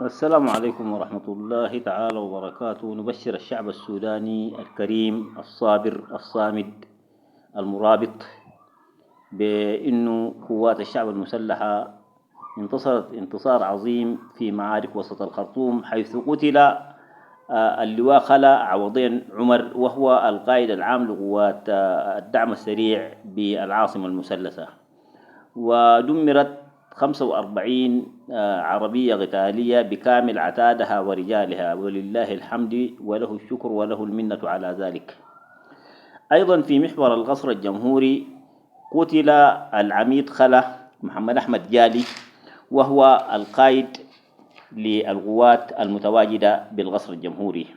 السلام عليكم ورحمة الله تعالى وبركاته. نبشر الشعب السوداني الكريم الصابر الصامد المرابط بأنه قوات الشعب المسلحة انتصرت انتصار عظيم في معارك وسط الخرطوم، حيث قتل اللواء خلا عوضين عمر، وهو القائد العام لقوات الدعم السريع بالعاصمة المثلثة. ودمرت 45 عربية قتالية بكامل عتادها ورجالها، ولله الحمد وله الشكر وله المنة على ذلك. أيضا في محور القصر الجمهوري قتل العميد خلا محمد أحمد جالي، وهو القائد للقوات المتواجدة بالقصر الجمهوري،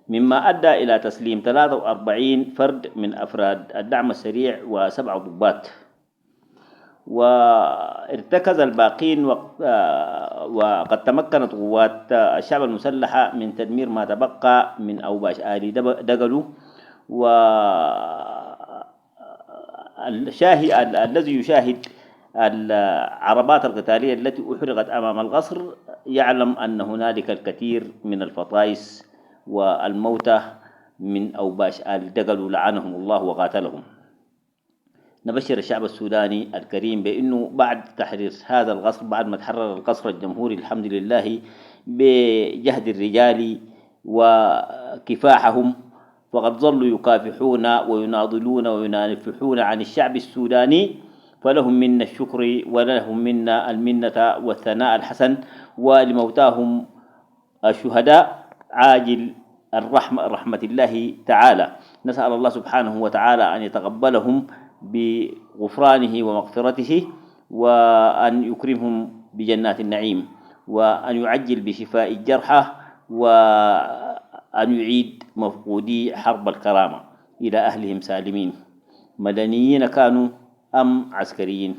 مما أدى إلى تسليم 43 فرد من أفراد الدعم السريع و7 ضباط. وارتكز الباقين وقد تمكنت قوات الشعب المسلحة من تدمير ما تبقى من أوباش آلي دقلو. والشاهد الذي يشاهد العربات القتالية التي أحرقت أمام القصر يعلم أن هنالك الكثير من الفطائس والموتى من أوباش آل دقلو لعنهم الله وقاتلهم. نبشر الشعب السوداني الكريم بأنه بعد تحرير هذا القصر، بعد ما تحرر القصر الجمهوري الحمد لله بجهد الرجال وكفاحهم، فقد ظلوا يكافحون ويناضلون وينافحون عن الشعب السوداني، فلهم منا الشكر ولهم منا المنة والثناء الحسن. ولموتاهم الشهداء عاجل رحمة الله تعالى. نسأل الله سبحانه وتعالى أن يتقبلهم بغفرانه ومغفرته، وأن يكرمهم بجنات النعيم، وأن يعجل بشفاء الجرحى، وأن يعيد مفقودي حرب الكرامة إلى أهلهم سالمين، مدنيين كانوا أم عسكريين.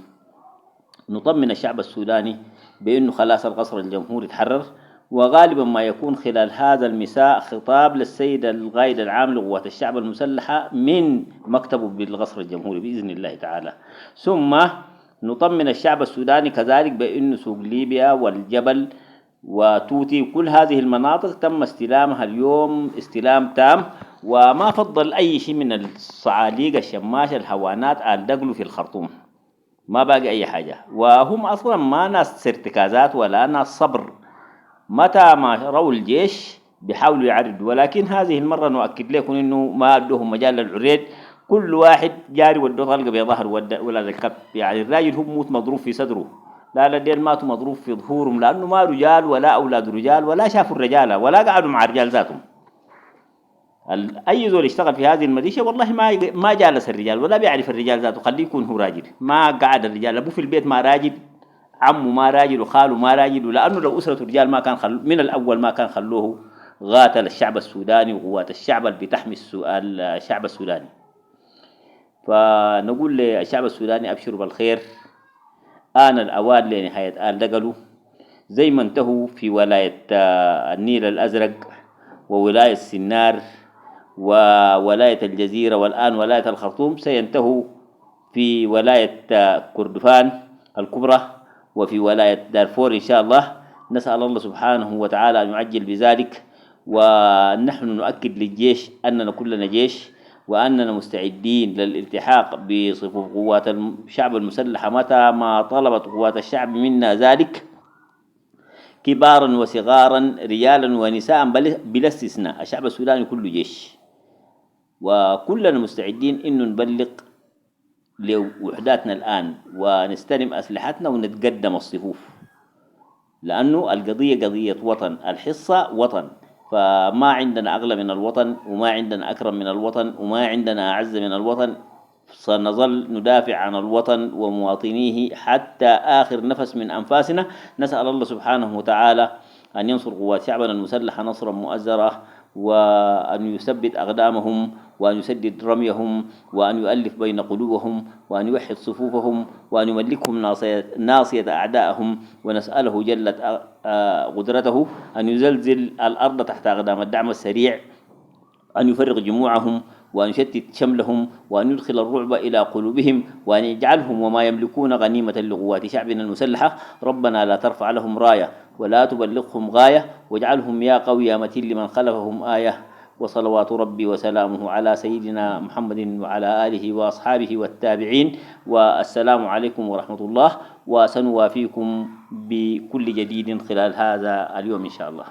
نطمن الشعب السوداني بأنه خلاص القصر الجمهوري تحرر، وغالبا ما يكون خلال هذا المساء خطاب للسيد القائد العام لقوات الشعب المسلحة من مكتبه بالقصر الجمهوري بإذن الله تعالى. ثم نطمن الشعب السوداني كذلك بأن سوق ليبيا والجبل وتوتي كل هذه المناطق تم استلامها اليوم استلام تام، وما فضل أي شيء من الصعاليق الشماش الهوانات الدقلوا في الخرطوم، ما باقي أي حاجة. وهم أصلا ما ناس ارتكازات ولا ناس صبر، متى ما رأوا الجيش بيحاولوا يعرضوا، ولكن هذه المرة نؤكد لكم إنه ما أدوهم مجال للعريض، كل واحد جاري ودو طلقة بظهر ولا الكب. يعني الراجل هو موت مضروب في صدره، لا الدين ماتوا مضروب في ظهورهم، لأنه ما رجال ولا أولاد رجال ولا شافوا الرجالة ولا قعدوا مع رجال ذاتهم. أي زول يشتغل في هذه المديشة والله ما جالس الرجال ولا بيعرف الرجال ذاته، خليه يكون هو راجل. ما قعد الرجال، أبوه في البيت ما راجل، عمه ما راجل، وخاله ما راجل، لأنه لو أسرة رجال ما كان من الأول ما كان خلوه قاتل الشعب السوداني وقوات الشعب اللي بتحمي الشعب السوداني. فنقول للشعب السوداني أبشروا بالخير، آن الأوان لنهاية آل دقلوا، زي ما انتهوا في ولاية النيل الأزرق وولاية سنار وولاية الجزيرة والآن ولاية الخرطوم، سينتهوا في ولاية كردفان الكبرى وفي ولاية دارفور إن شاء الله. نسأل الله سبحانه وتعالى أن يعجل بذلك. ونحن نؤكد للجيش أننا كلنا جيش، وأننا مستعدين للالتحاق بصفوف قوات الشعب المسلحة متى ما طلبت قوات الشعب منا ذلك، كبارا وصغارا رجالا ونساء بلا استثناء. الشعب السوداني كله جيش، وكلنا مستعدين إنه نبلغ لوحداتنا الآن ونستلم أسلحتنا ونتقدم الصفوف، لأنه القضية قضية وطن، الحصة وطن، فما عندنا أغلى من الوطن، وما عندنا أكرم من الوطن، وما عندنا أعز من الوطن. سنظل ندافع عن الوطن ومواطنيه حتى آخر نفس من أنفاسنا. نسأل الله سبحانه وتعالى أن ينصر قوات شعبنا المسلحة نصرا مؤزرا، وأن يثبت أقدامهم، وأن يسدد رميهم، وأن يؤلف بين قلوبهم، وأن يوحد صفوفهم، وأن يملكهم ناصية أعدائهم. ونسأله جلت قدرته أن يزلزل الأرض تحت أقدام الدعم السريع، أن يفرق جموعهم، وأن يشتت شملهم، وأن يدخل الرعب إلى قلوبهم، وأن يجعلهم وما يملكون غنيمة لقوات شعبنا المسلحة. ربنا لا ترفع لهم راية ولا تبلغهم غاية، واجعلهم يا قوي يا متين لمن خلفهم آية. وصلوات ربي وسلامه على سيدنا محمد وعلى آله وأصحابه والتابعين. والسلام عليكم ورحمة الله، وسنوافيكم بكل جديد خلال هذا اليوم إن شاء الله.